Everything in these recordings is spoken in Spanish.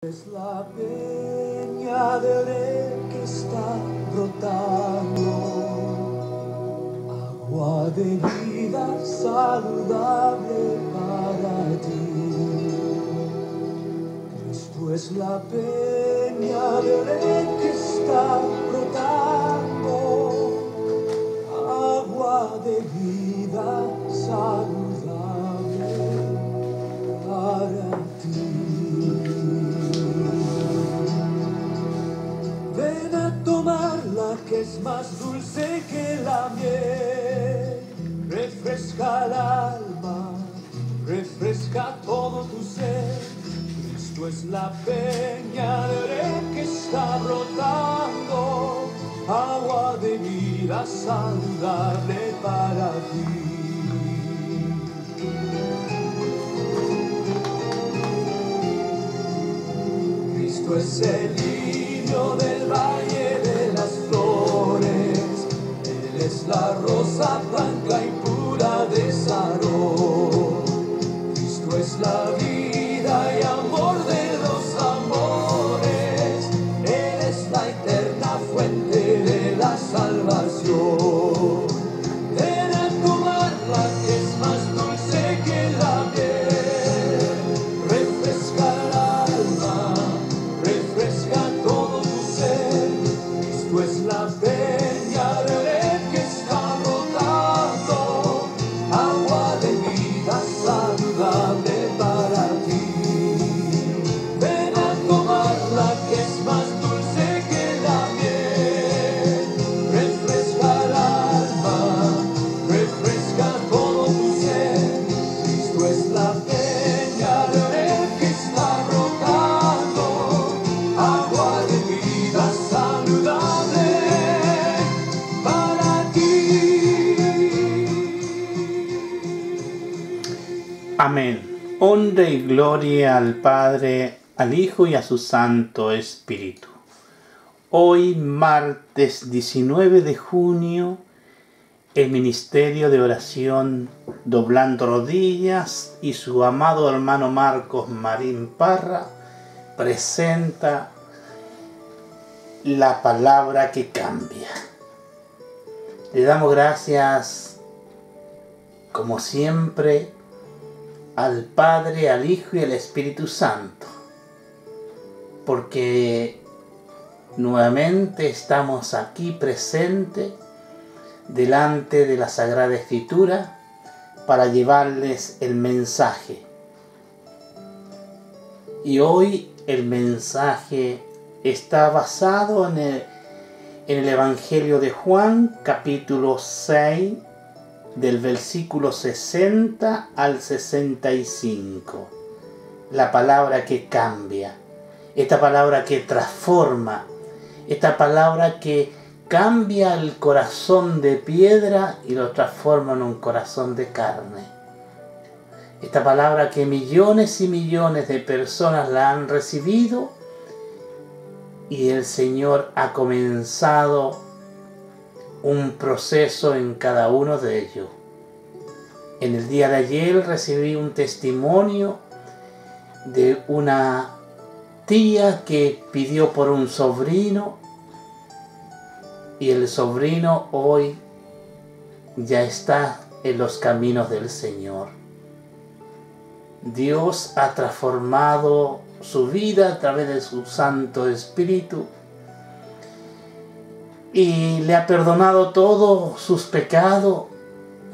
Es la peña de Oreb que está brotando, agua de vida saludable para ti. Cristo es la peña de Oreb que está brotando, agua de vida saludable para ti. Ven a tomarla que es más dulce que la miel, refresca el alma, refresca todo tu ser. Cristo es la peña de Oreb que está brotando, agua de vida saludable para ti. Cristo es el lirio del valle de las flores, Él es la rosa blanca y pura de Sarón. Cristo es la vida y amor de los amores, Él es la eterna fuente de la salvación. Ven a tomarla que es más dulce que la miel, refresca el alma, refresca todo tu ser. Cristo es la peña de Oreb que está brotando, agua de vida saludable para ti. Ven a tomarla que es más dulce que la miel, refresca el alma, refresca todo tu ser. Cristo es la peña de Oreb que está brotando, agua de vida saludable para ti. Amén. Honra y gloria al Padre, al Hijo y a su Santo Espíritu. Hoy, martes 19 de junio, el Ministerio de Oración Doblando Rodillas y su amado hermano Marcos Marín Parra presenta la palabra que cambia. Le damos gracias, como siempre, al Padre, al Hijo y al Espíritu Santo, porque nuevamente estamos aquí presentes delante de la Sagrada Escritura para llevarles el mensaje. Y hoy el mensaje está basado en el Evangelio de Juan, capítulo 6, del versículo 60 al 65. La palabra que cambia, esta palabra que transforma, esta palabra que cambia el corazón de piedra y lo transforma en un corazón de carne. Esta palabra que millones y millones de personas la han recibido y el Señor ha comenzado un proceso en cada uno de ellos. En el día de ayer recibí un testimonio de una tía que pidió por un sobrino y el sobrino hoy ya está en los caminos del Señor. Dios ha transformado su vida a través de su Santo Espíritu y le ha perdonado todos sus pecados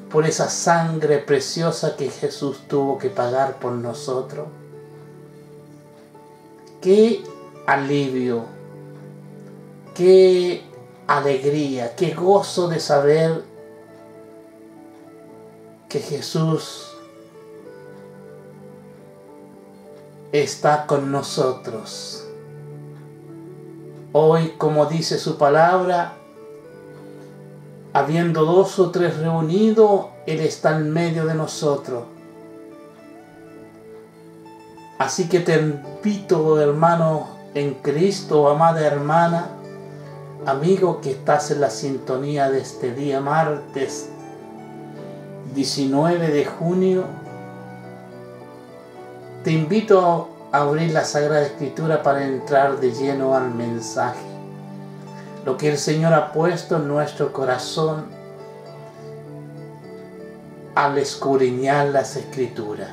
por esa sangre preciosa que Jesús tuvo que pagar por nosotros. Qué alivio, qué alegría, qué gozo de saber que Jesús está con nosotros. Hoy, como dice su palabra, habiendo 2 o 3 reunidos, Él está en medio de nosotros. Así que te invito, hermano en Cristo, amada hermana, amigo que estás en la sintonía de este día martes 19 de junio, te invito abrir la Sagrada Escritura para entrar de lleno al mensaje. Lo que el Señor ha puesto en nuestro corazón al escudriñar las Escrituras,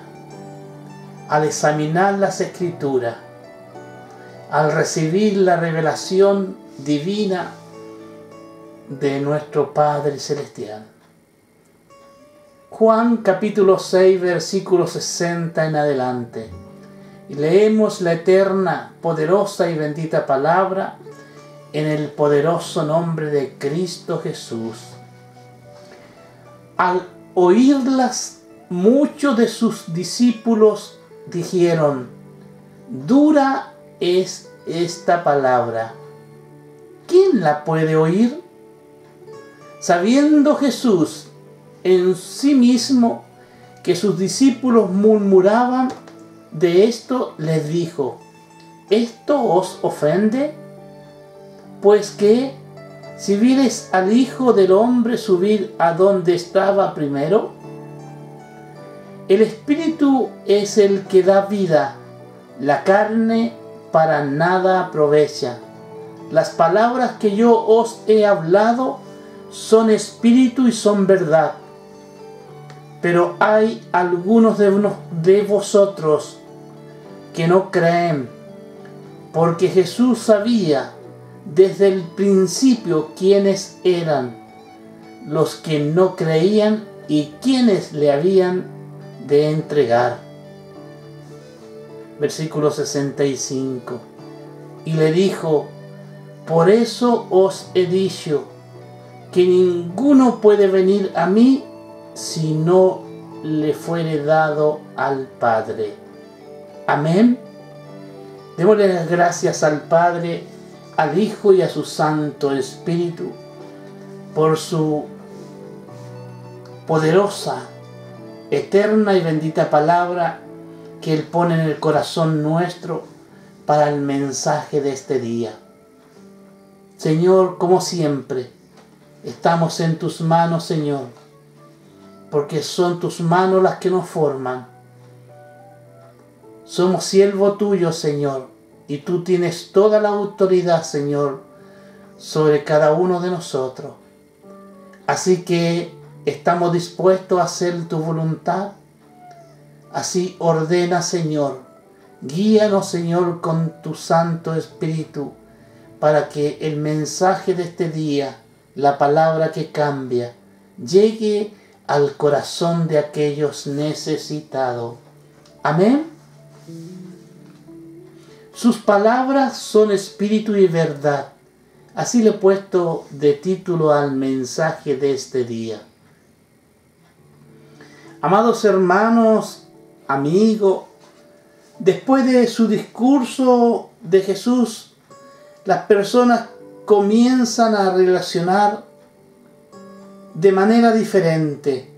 al examinar las Escrituras, al recibir la revelación divina de nuestro Padre Celestial. Juan capítulo 6, versículo 60 en adelante. Y leemos la eterna, poderosa y bendita palabra en el poderoso nombre de Cristo Jesús. Al oírlas, muchos de sus discípulos dijeron: dura es esta palabra, ¿quién la puede oír? Sabiendo Jesús en sí mismo que sus discípulos murmuraban de esto, les dijo: ¿esto os ofende? Pues que si viereis al Hijo del Hombre subir a donde estaba primero, el Espíritu es el que da vida, la carne para nada aprovecha. Las palabras que yo os he hablado son espíritu y son verdad. Pero hay algunos de vosotros que no creen, porque Jesús sabía desde el principio quiénes eran los que no creían y quiénes le habían de entregar. Versículo 65. Y le dijo: por eso os he dicho que ninguno puede venir a mí si no le fuere dado al Padre. Amén. Démosle las gracias al Padre, al Hijo y a su Santo Espíritu por su poderosa, eterna y bendita palabra que Él pone en el corazón nuestro para el mensaje de este día. Señor, como siempre, estamos en tus manos, Señor, porque son tus manos las que nos forman. Somos siervo tuyo, Señor, y tú tienes toda la autoridad, Señor, sobre cada uno de nosotros. Así que estamos dispuestos a hacer tu voluntad. Así ordena, Señor. Guíanos, Señor, con tu Santo Espíritu, para que el mensaje de este día, la palabra que cambia, llegue al corazón de aquellos necesitados. Amén. Sus palabras son espíritu y verdad. Así le he puesto de título al mensaje de este día. Amados hermanos, amigos, después de su discurso de Jesús, las personas comienzan a relacionar de manera diferente,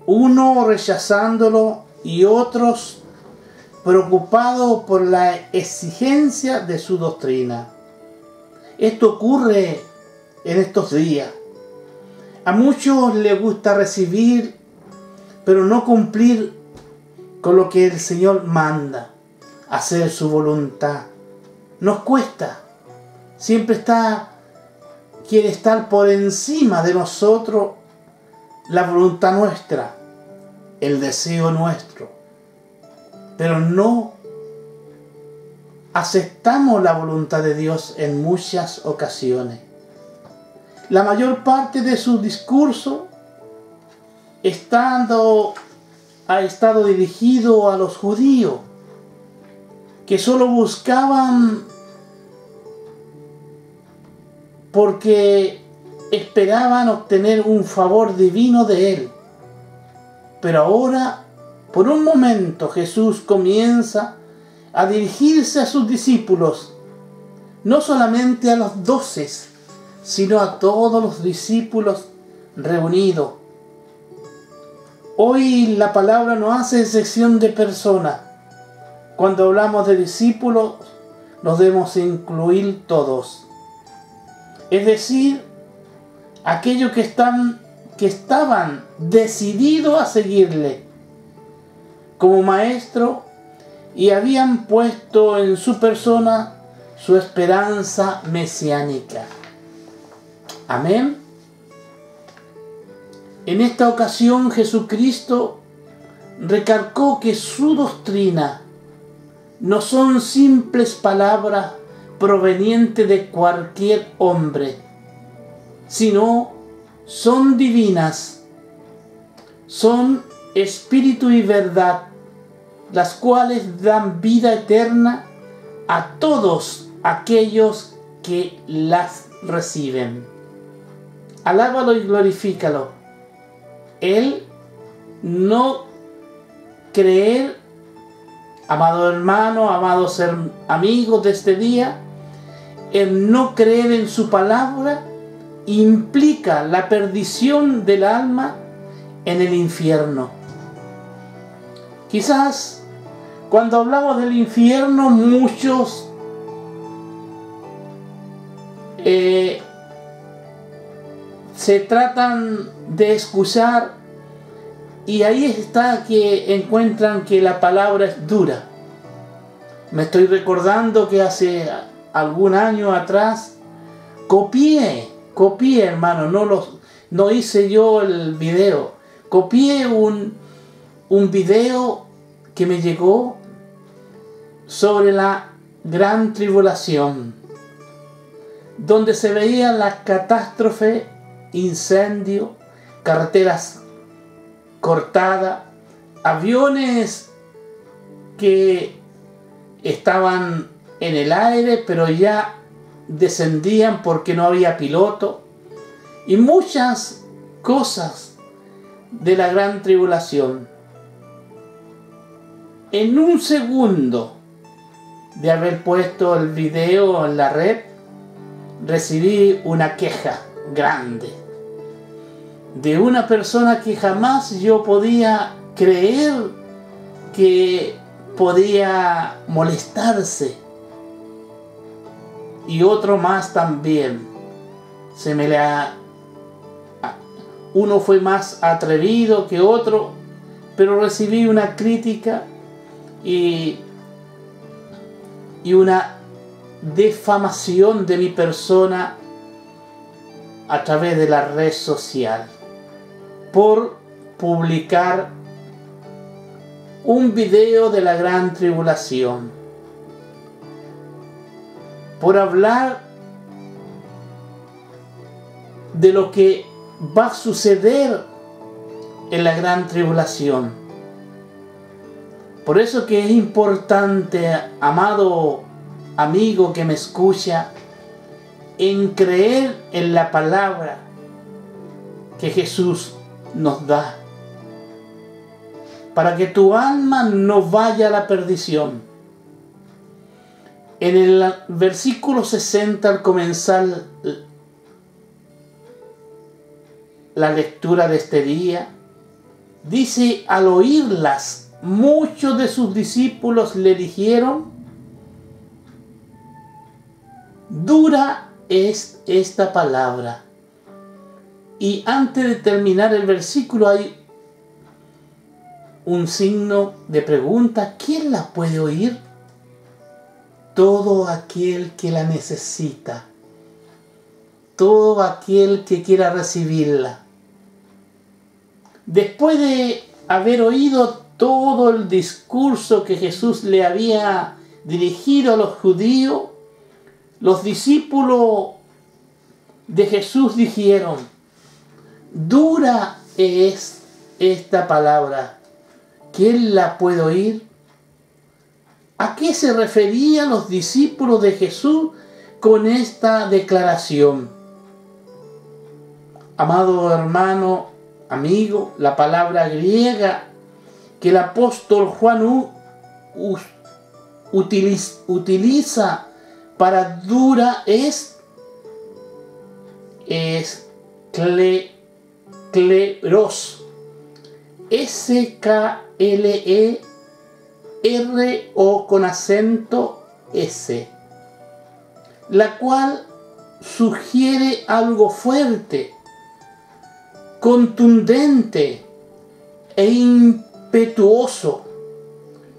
uno rechazándolo y otros preocupados por la exigencia de su doctrina. Esto ocurre en estos días. A muchos les gusta recibir, pero no cumplir con lo que el Señor manda, hacer su voluntad. Nos cuesta. Siempre quiere estar por encima de nosotros la voluntad nuestra, el deseo nuestro. Pero no aceptamos la voluntad de Dios en muchas ocasiones. La mayor parte de su discurso ha estado dirigido a los judíos, que solo buscaban porque esperaban obtener un favor divino de Él. Pero ahora, por un momento, Jesús comienza a dirigirse a sus discípulos, no solamente a los 12, sino a todos los discípulos reunidos. Hoy la palabra no hace excepción de personas. Cuando hablamos de discípulos, los debemos incluir todos. Es decir, aquellos que estaban decididos a seguirle como maestro y habían puesto en su persona su esperanza mesiánica. Amén. En esta ocasión Jesucristo recalcó que su doctrina no son simples palabras provenientes de cualquier hombre, sino son divinas, son espíritu y verdad, las cuales dan vida eterna a todos aquellos que las reciben. Alábalo y glorifícalo. Él no creer, amado hermano, amados amigos de este día, el no creer en su palabra implica la perdición del alma en el infierno. Quizás cuando hablamos del infierno muchos se tratan de excusar, y ahí está que encuentran que la palabra es dura. Me estoy recordando que hace algún año atrás copié hermano, no hice yo el video, copié un video que me llegó sobre la gran tribulación, donde se veía la catástrofe, incendio, carreteras cortadas, aviones que estaban en el aire pero ya descendían porque no había piloto, y muchas cosas de la gran tribulación. En un segundo de haber puesto el video en la red, recibí una queja grande de una persona que jamás yo podía creer que podía molestarse, y otro más también. Uno fue más atrevido que otro, pero recibí una crítica y una difamación de mi persona a través de la red social por publicar un video de la gran tribulación, por hablar de lo que va a suceder en la gran tribulación. Por eso que es importante, amado amigo que me escucha, en creer en la palabra que Jesús nos da, para que tu alma no vaya a la perdición. En el versículo 60, al comenzar la lectura de este día, dice: al oírlas, muchos de sus discípulos le dijeron: dura es esta palabra. Y antes de terminar el versículo hay un signo de pregunta: ¿quién la puede oír? Todo aquel que la necesita, todo aquel que quiera recibirla. Después de haber oído todo el discurso que Jesús le había dirigido a los judíos, los discípulos de Jesús dijeron: dura es esta palabra, ¿quién la puede oír? ¿A qué se referían los discípulos de Jesús con esta declaración? Amado hermano, amigo, la palabra griega que el apóstol Juan utiliza para dura es skleros, S-K-L-E-R-O con acento S, la cual sugiere algo fuerte, contundente e impetuoso,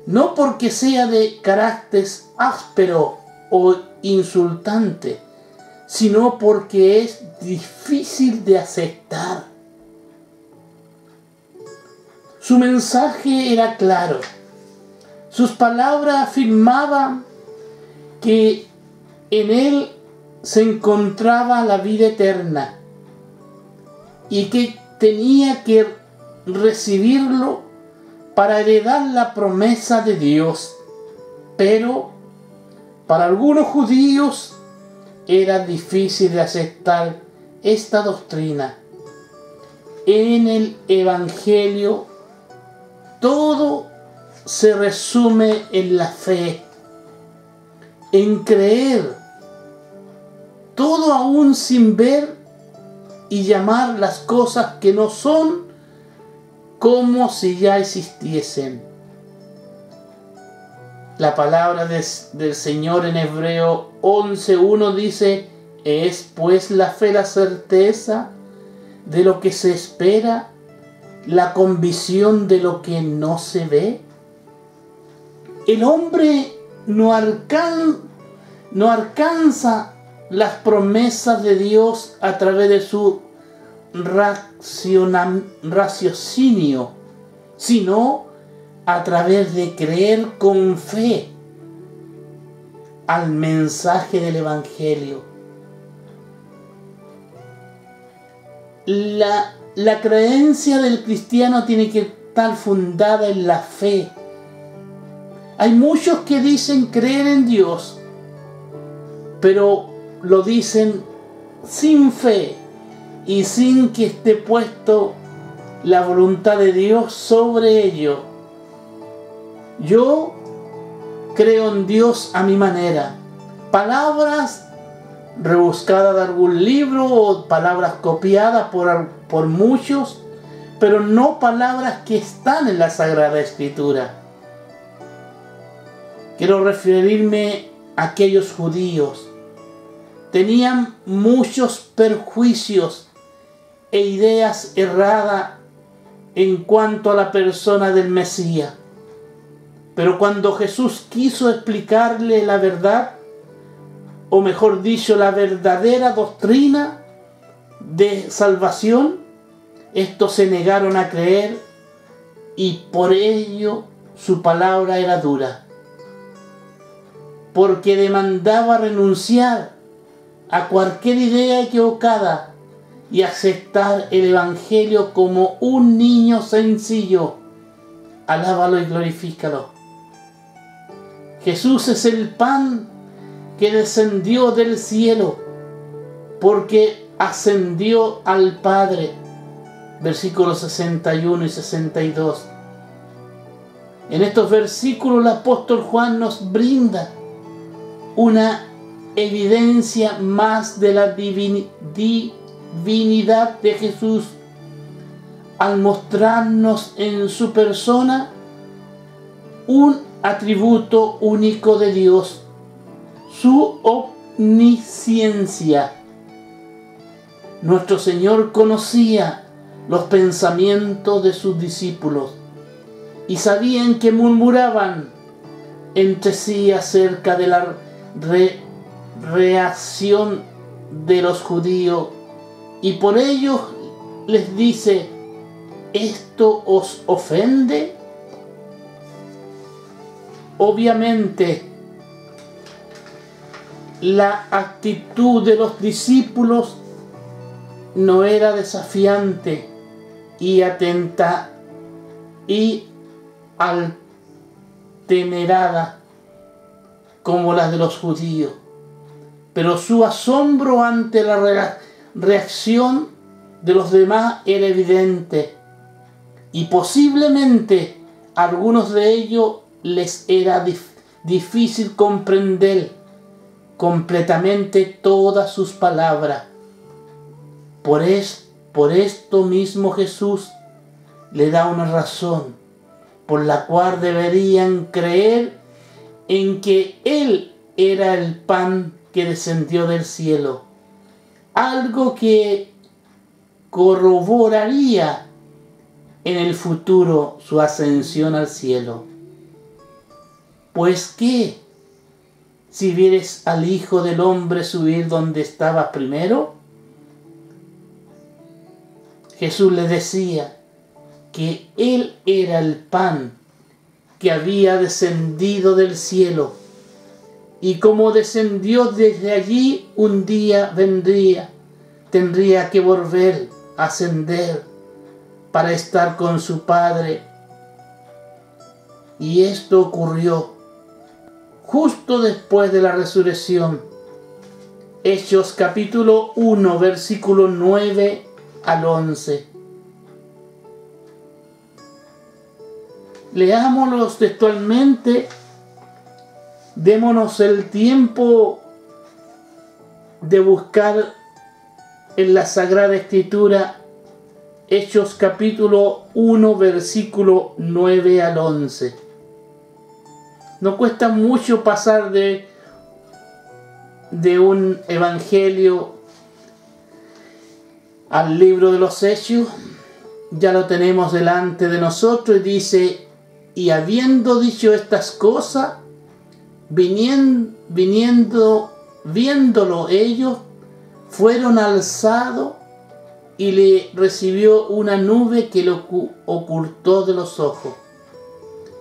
no porque sea de carácter áspero o insultante, sino porque es difícil de aceptar. Su mensaje era claro. Sus palabras afirmaban que en él se encontraba la vida eterna y que tenía que recibirlo para heredar la promesa de Dios. Pero para algunos judíos era difícil de aceptar esta doctrina. En el Evangelio todo se resume en la fe, en creer, todo aún sin ver, y llamar las cosas que no son como si ya existiesen. La palabra del Señor en Hebreo 11:1 dice: es pues la fe la certeza de lo que se espera, la convicción de lo que no se ve. El hombre no alcanza las promesas de Dios a través de su raciocinio, sino a través de creer con fe al mensaje del Evangelio. La creencia del cristiano tiene que estar fundada en la fe. Hay muchos que dicen creer en Dios, pero lo dicen sin fe y sin que esté puesto la voluntad de Dios sobre ello. Yo creo en Dios a mi manera. Palabras rebuscadas de algún libro o palabras copiadas por muchos, pero no palabras que están en la Sagrada Escritura. Quiero referirme a aquellos judíos. Tenían muchos perjuicios e ideas erradas en cuanto a la persona del Mesías. Pero cuando Jesús quiso explicarle la verdad, o mejor dicho, la verdadera doctrina de salvación, estos se negaron a creer y por ello su palabra era dura. Porque demandaba renunciar a cualquier idea equivocada y aceptar el Evangelio como un niño sencillo. Alábalo y glorifícalo. Jesús es el pan que descendió del cielo porque ascendió al Padre. Versículos 61 y 62. En estos versículos el apóstol Juan nos brinda una evidencia más de la divinidad de Jesús al mostrarnos en su persona un atributo único de Dios, su omnisciencia. Nuestro Señor conocía los pensamientos de sus discípulos y sabían que murmuraban entre sí acerca de la reacción de los judíos, y por ello les dice: ¿esto os ofende? Obviamente la actitud de los discípulos no era desafiante y atenta y alterada como las de los judíos, pero su asombro ante la reacción de los demás era evidente, y posiblemente a algunos de ellos les era difícil comprender completamente todas sus palabras. Por esto mismo Jesús le da una razón por la cual deberían creer en que Él era el pan que descendió del cielo, algo que corroboraría en el futuro su ascensión al cielo. Pues qué, si vieres al Hijo del Hombre subir donde estaba primero. Jesús le decía que Él era el pan que había descendido del cielo, y como descendió desde allí, un día tendría que volver a ascender para estar con su Padre. Y esto ocurrió justo después de la resurrección. Hechos capítulo 1, versículo 9 al 11. Leámoslos textualmente. Démonos el tiempo de buscar en la Sagrada Escritura Hechos capítulo 1, versículo 9 al 11. No cuesta mucho pasar de un evangelio al libro de los Hechos. Ya lo tenemos delante de nosotros y dice: y habiendo dicho estas cosas, viéndolo ellos, fueron alzados, y le recibió una nube que lo ocultó de los ojos.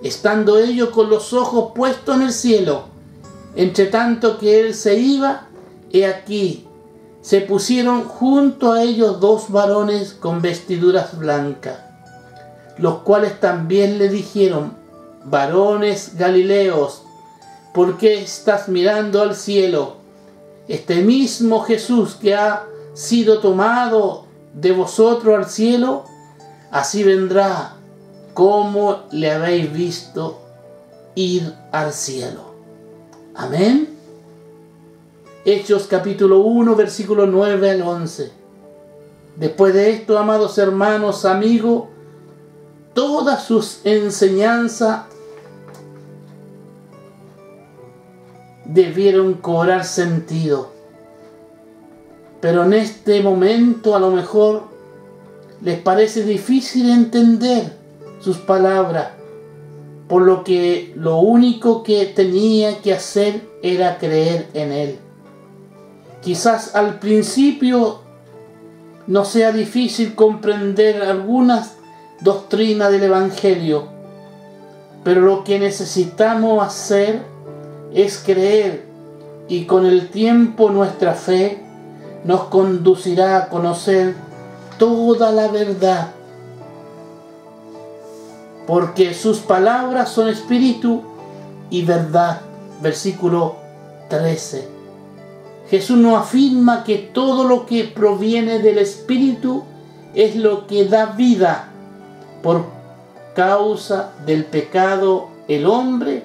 Estando ellos con los ojos puestos en el cielo, entre tanto que él se iba, he aquí, se pusieron junto a ellos dos varones con vestiduras blancas, los cuales también le dijeron: varones galileos, ¿por qué estás mirando al cielo? Este mismo Jesús que ha sido tomado de vosotros al cielo, así vendrá como le habéis visto ir al cielo. Amén. Hechos capítulo 1, versículo 9 al 11. Después de esto, amados hermanos, amigos, todas sus enseñanzas debieron cobrar sentido. Pero en este momento a lo mejor les parece difícil entender sus palabras, por lo que lo único que tenía que hacer era creer en Él. Quizás al principio no sea difícil comprender algunas doctrinas del Evangelio, pero lo que necesitamos hacer es creer, y con el tiempo nuestra fe nos conducirá a conocer toda la verdad, porque sus palabras son espíritu y verdad. Versículo 13. Jesús nos afirma que todo lo que proviene del espíritu es lo que da vida. Por causa del pecado, el hombre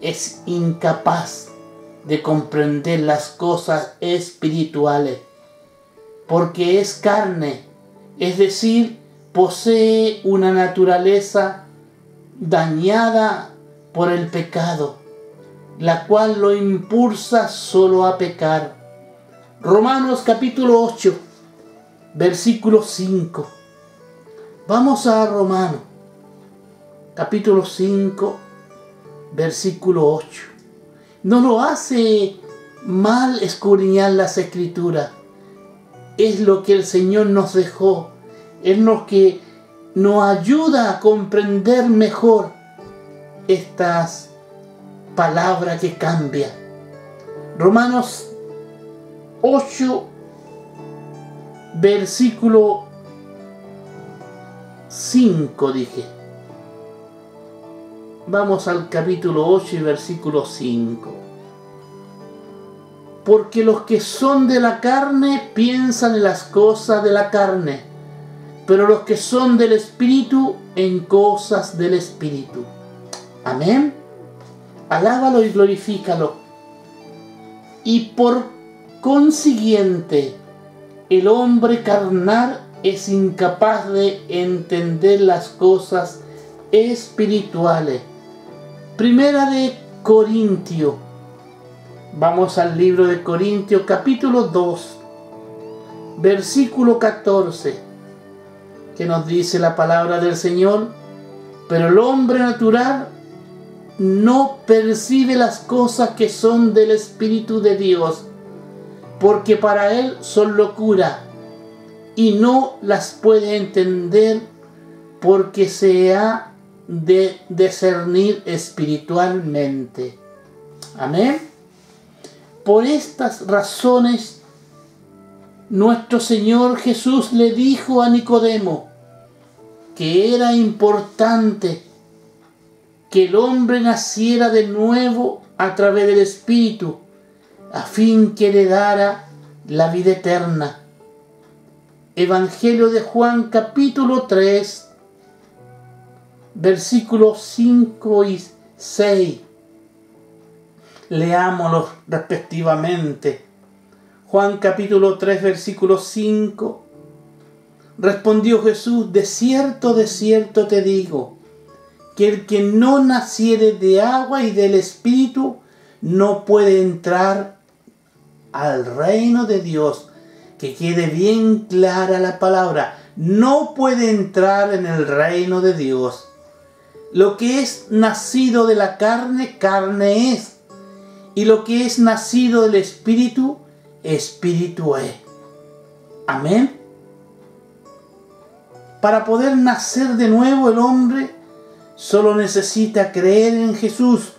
es incapaz de comprender las cosas espirituales, porque es carne, es decir, posee una naturaleza dañada por el pecado, la cual lo impulsa solo a pecar. Romanos capítulo 8, versículo 5. Vamos a Romanos capítulo 5, versículo 8. No lo hace mal escudriñar las Escrituras. Es lo que el Señor nos dejó. Es lo que nos ayuda a comprender mejor estas palabras que cambian. Romanos 8, versículo 5 dije. Vamos al capítulo 8 y versículo 5. Porque los que son de la carne piensan en las cosas de la carne, pero los que son del Espíritu en cosas del Espíritu. Amén. Alábalo y glorifícalo. Y por consiguiente, el hombre carnal es incapaz de entender las cosas espirituales. Primera de Corintios. Vamos al libro de Corintios, capítulo 2, versículo 14, que nos dice la palabra del Señor: pero el hombre natural no percibe las cosas que son del Espíritu de Dios, porque para él son locura, y no las puede entender porque se ha de discernir espiritualmente. Amén. Por estas razones, nuestro Señor Jesús le dijo a Nicodemo que era importante que el hombre naciera de nuevo a través del Espíritu, a fin que heredara la vida eterna. Evangelio de Juan, capítulo 3, versículos 5 y 6. Leámoslos respectivamente. Juan capítulo 3, versículo 5. Respondió Jesús: de cierto te digo, que el que no naciere de agua y del Espíritu no puede entrar al reino de Dios. Que quede bien clara la palabra: no puede entrar en el reino de Dios. Lo que es nacido de la carne, carne es. Y lo que es nacido del Espíritu, Espíritu es. Amén. Para poder nacer de nuevo, el hombre solo necesita creer en Jesús,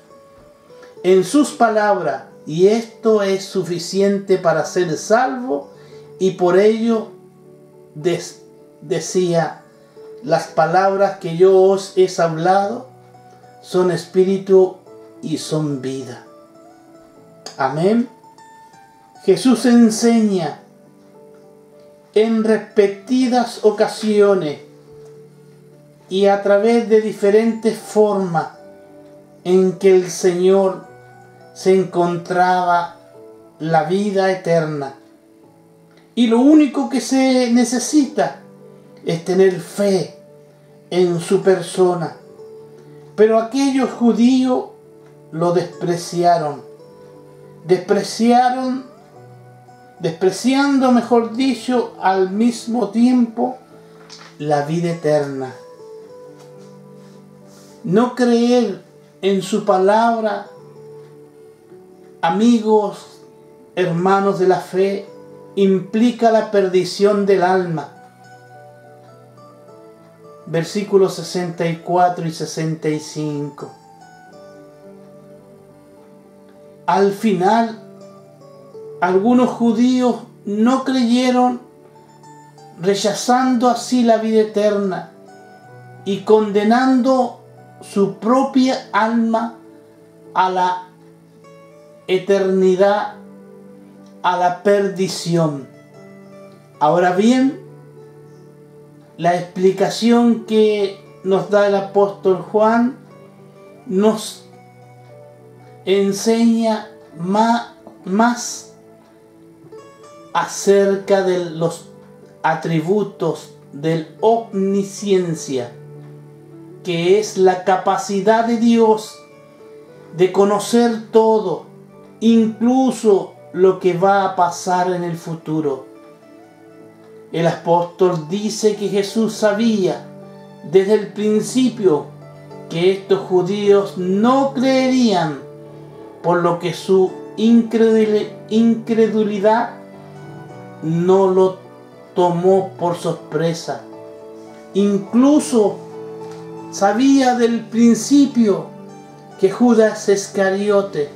en sus palabras, y esto es suficiente para ser salvo. Y por ello decía: las palabras que yo os he hablado son espíritu y son vida. Amén. Jesús enseña en repetidas ocasiones y a través de diferentes formas en que el Señor se encontraba la vida eterna. Y lo único que se necesita es tener fe en su persona. Pero aquellos judíos lo despreciando, mejor dicho, al mismo tiempo la vida eterna. No creer en su palabra, amigos, hermanos de la fe, implica la perdición del alma. Versículos 64 y 65. Al final, algunos judíos no creyeron, rechazando así la vida eterna y condenando su propia alma a la eternidad, a la perdición. Ahora bien, la explicación que nos da el apóstol Juan nos enseña más acerca de los atributos de omnisciencia, que es la capacidad de Dios de conocer todo, incluso lo que va a pasar en el futuro. El apóstol dice que Jesús sabía desde el principio que estos judíos no creerían, por lo que su incredulidad no lo tomó por sorpresa. Incluso sabía del principio que Judas Iscariote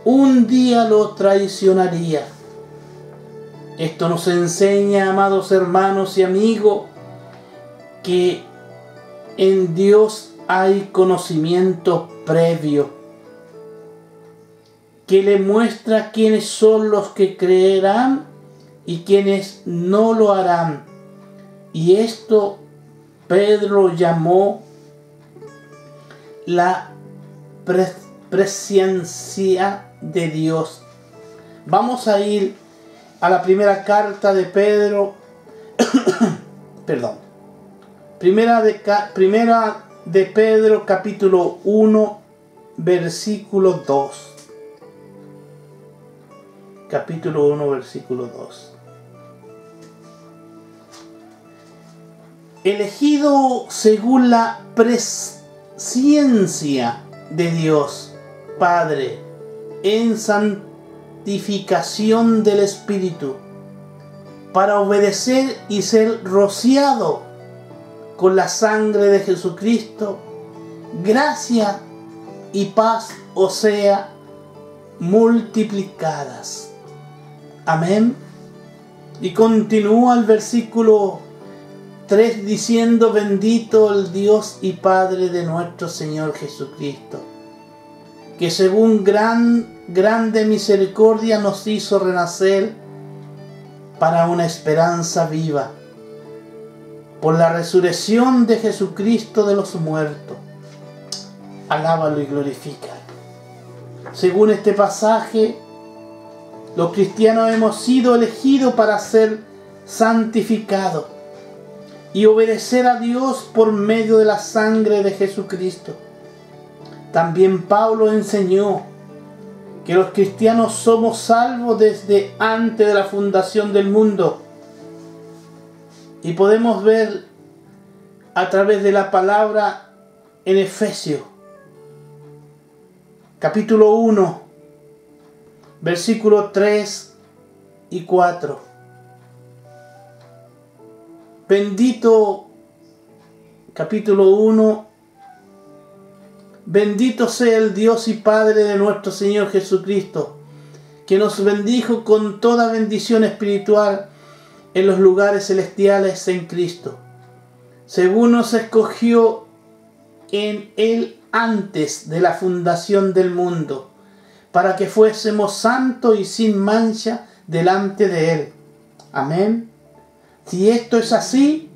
un día lo traicionaría. Esto nos enseña, amados hermanos y amigos, que en Dios hay conocimiento previo, que le muestra quiénes son los que creerán y quienes no lo harán. Y esto Pedro llamó la presciencia de Dios. Vamos a ir a la primera carta de Pedro, Primera de Pedro, capítulo 1, versículo 2. Capítulo 1, versículo 2. Elegido según la presciencia de Dios Padre en santificación del Espíritu, para obedecer y ser rociado con la sangre de Jesucristo, gracia y paz os sea multiplicadas. Amén. Y continúa el versículo 3 diciendo: bendito el Dios y Padre de nuestro Señor Jesucristo, que según grande misericordia nos hizo renacer para una esperanza viva, por la resurrección de Jesucristo de los muertos. Alábalo y glorifícalo. Según este pasaje, los cristianos hemos sido elegidos para ser santificados y obedecer a Dios por medio de la sangre de Jesucristo. También Pablo enseñó que los cristianos somos salvos desde antes de la fundación del mundo. Y podemos ver a través de la palabra en Efesios, capítulo 1, versículos 3 y 4. Bendito, capítulo 1, bendito sea el Dios y Padre de nuestro Señor Jesucristo, que nos bendijo con toda bendición espiritual en los lugares celestiales en Cristo, según nos escogió en Él antes de la fundación del mundo, para que fuésemos santos y sin mancha delante de Él. Amén. Si esto es así,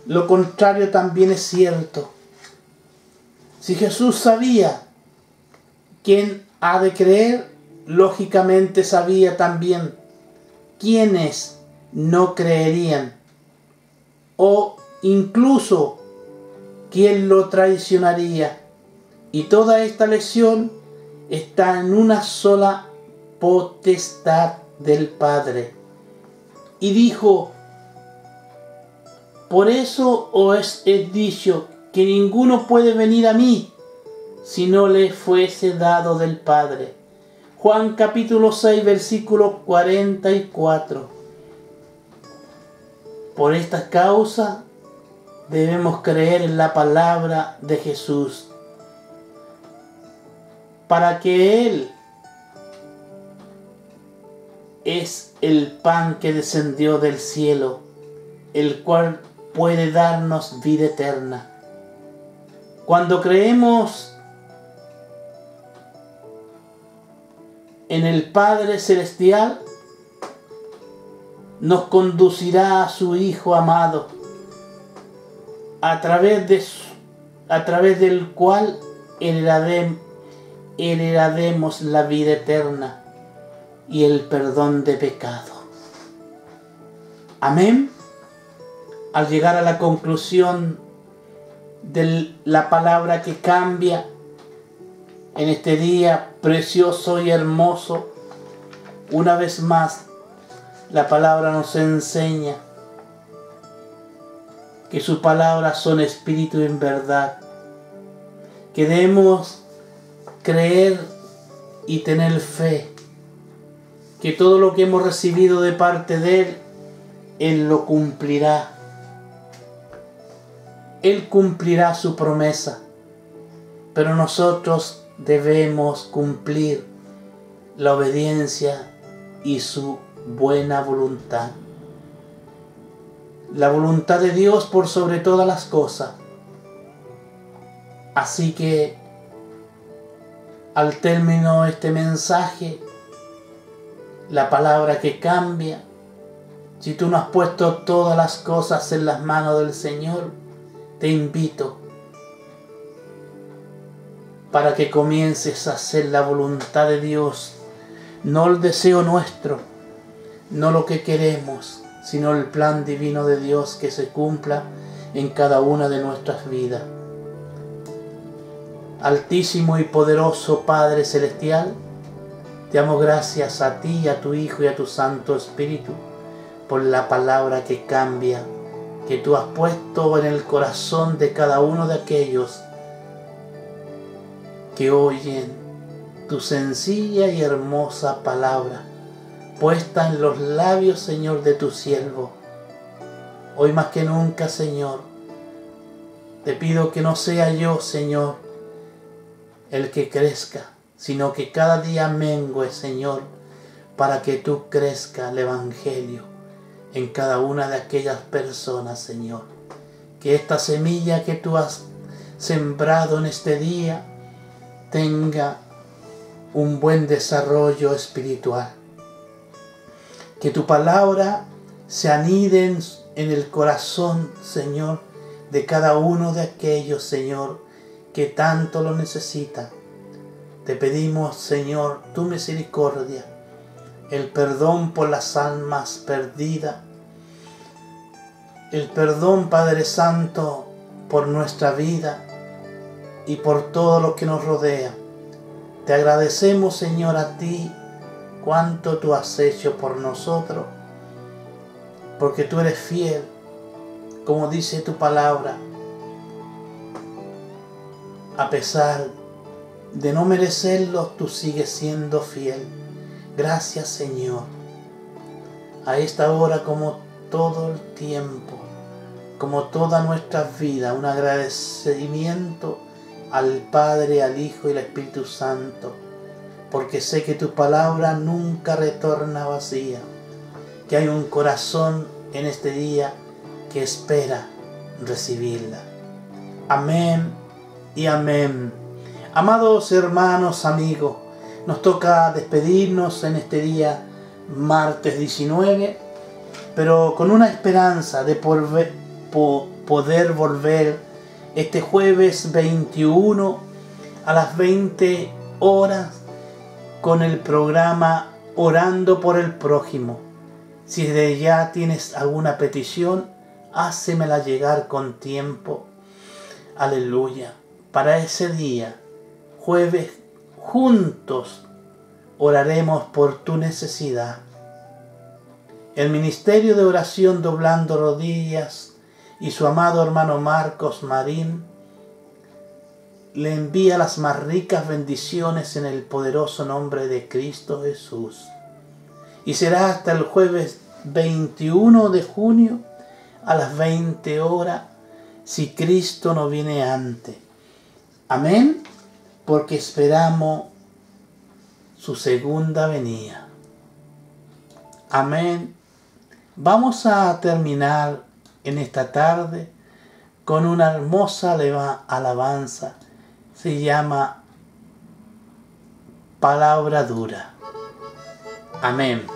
lo contrario también es cierto. Si Jesús sabía quién ha de creer, lógicamente sabía también quiénes no creerían, o incluso quién lo traicionaría. Y toda esta lección está en una sola potestad del Padre. Y dijo: por eso os he dicho que ninguno puede venir a mí si no le fuese dado del Padre. Juan capítulo 6 versículo 44. Por esta causa debemos creer en la palabra de Jesús, para que Él es el pan que descendió del cielo, el cual puede darnos vida eterna. Cuando creemos en el Padre Celestial, nos conducirá a su Hijo amado, a través del cual heredaremos la vida eterna y el perdón de pecado. Amén. Al llegar a la conclusión de la palabra que cambia en este día precioso y hermoso, una vez más la palabra nos enseña que sus palabras son espíritu en verdad, que debemos creer y tener fe, que todo lo que hemos recibido de parte de Él, Él lo cumplirá. Él cumplirá su promesa, pero nosotros debemos cumplir la obediencia y su buena voluntad. La voluntad de Dios por sobre todas las cosas. Así que al término de este mensaje, la palabra que cambia, si tú no has puesto todas las cosas en las manos del Señor, te invito para que comiences a hacer la voluntad de Dios, no el deseo nuestro, no lo que queremos, sino el plan divino de Dios que se cumpla en cada una de nuestras vidas. Altísimo y poderoso Padre Celestial, te damos gracias a ti, a tu Hijo y a tu Santo Espíritu por la palabra que cambia, que tú has puesto en el corazón de cada uno de aquellos que oyen tu sencilla y hermosa palabra puesta en los labios, Señor, de tu siervo. Hoy más que nunca, Señor, te pido que no sea yo, Señor, el que crezca, sino que cada día mengue, Señor, para que tú crezca el Evangelio en cada una de aquellas personas, Señor. Que esta semilla que tú has sembrado en este día tenga un buen desarrollo espiritual. Que tu palabra se anide en el corazón, Señor, de cada uno de aquellos, Señor, que tanto lo necesitan. Te pedimos, Señor, tu misericordia, el perdón por las almas perdidas, el perdón, Padre Santo, por nuestra vida y por todo lo que nos rodea. Te agradecemos, Señor, a ti cuánto tú has hecho por nosotros, porque tú eres fiel, como dice tu palabra. A pesar de no merecerlo, tú sigues siendo fiel. Gracias, Señor. A esta hora, como todo el tiempo, como toda nuestra vida, un agradecimiento al Padre, al Hijo y al Espíritu Santo, porque sé que tu palabra nunca retorna vacía, que hay un corazón en este día que espera recibirla. Amén y amén. Amados hermanos, amigos, nos toca despedirnos en este día, martes 19, pero con una esperanza de poder volver este jueves 21 a las 20 horas con el programa Orando por el Prójimo. Si de ya tienes alguna petición, hácemela llegar con tiempo. Aleluya. Para ese día, jueves, juntos oraremos por tu necesidad. El Ministerio de Oración Doblando Rodillas y su amado hermano Marcos Marín le envía las más ricas bendiciones en el poderoso nombre de Cristo Jesús. Y será hasta el jueves 21 de junio a las 20 horas, si Cristo no viene antes. Amén, porque esperamos su segunda venida. Amén. Vamos a terminar en esta tarde con una hermosa alabanza. Se llama Palabra Dura. Amén.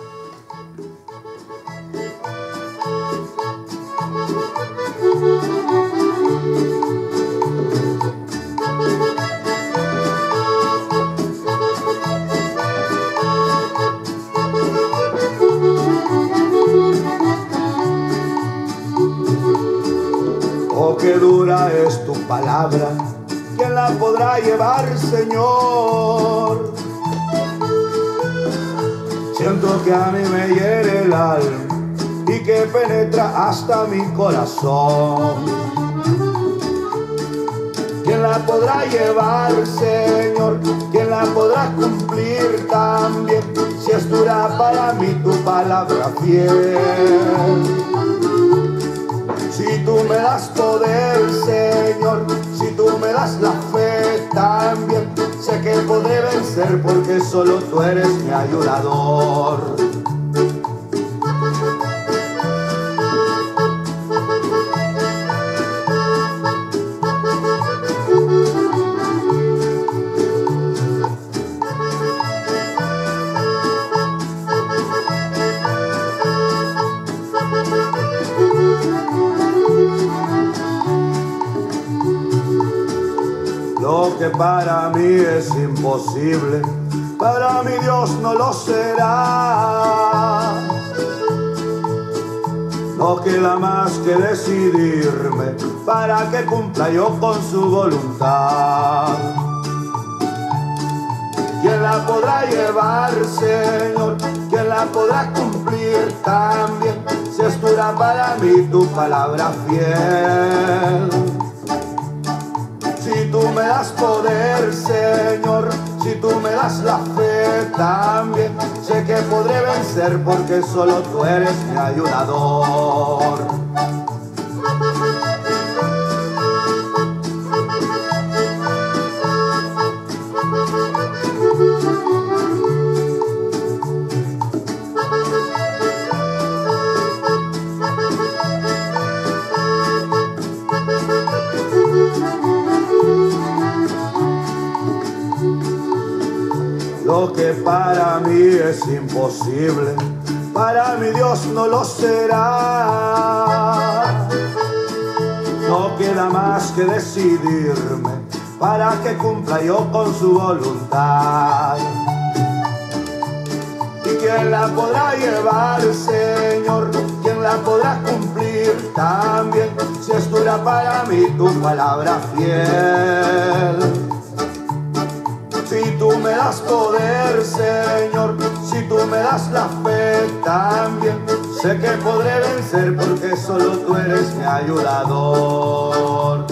Oh, qué dura es tu palabra, ¿quién la podrá llevar, Señor? Siento que a mí me hiere el alma y que penetra hasta mi corazón. ¿Quién la podrá llevar, Señor? ¿Quién la podrá cumplir también? Si es dura para mí tu palabra fiel. Si tú me das poder, Señor, si tú me das la fe también, sé que podré vencer porque solo tú eres mi ayudador. Lo que para mí es imposible, para mi Dios no lo será. No queda más que decidirme para que cumpla yo con su voluntad. ¿Quién la podrá llevar, Señor? ¿Quién la podrá cumplir también? Si es dura para mí tu palabra fiel. Si tú tú me das poder, Señor, si tú me das la fe también, sé que podré vencer porque solo tú eres mi ayudador. Lo que para mí es imposible, para mi Dios no lo será. No queda más que decidirme para que cumpla yo con su voluntad. ¿Y quién la podrá llevar, Señor? ¿Quién la podrá cumplir también? Si es dura para mí tu palabra fiel. Si tú me das poder, Señor, si tú me das la fe también, sé que podré vencer porque solo tú eres mi ayudador.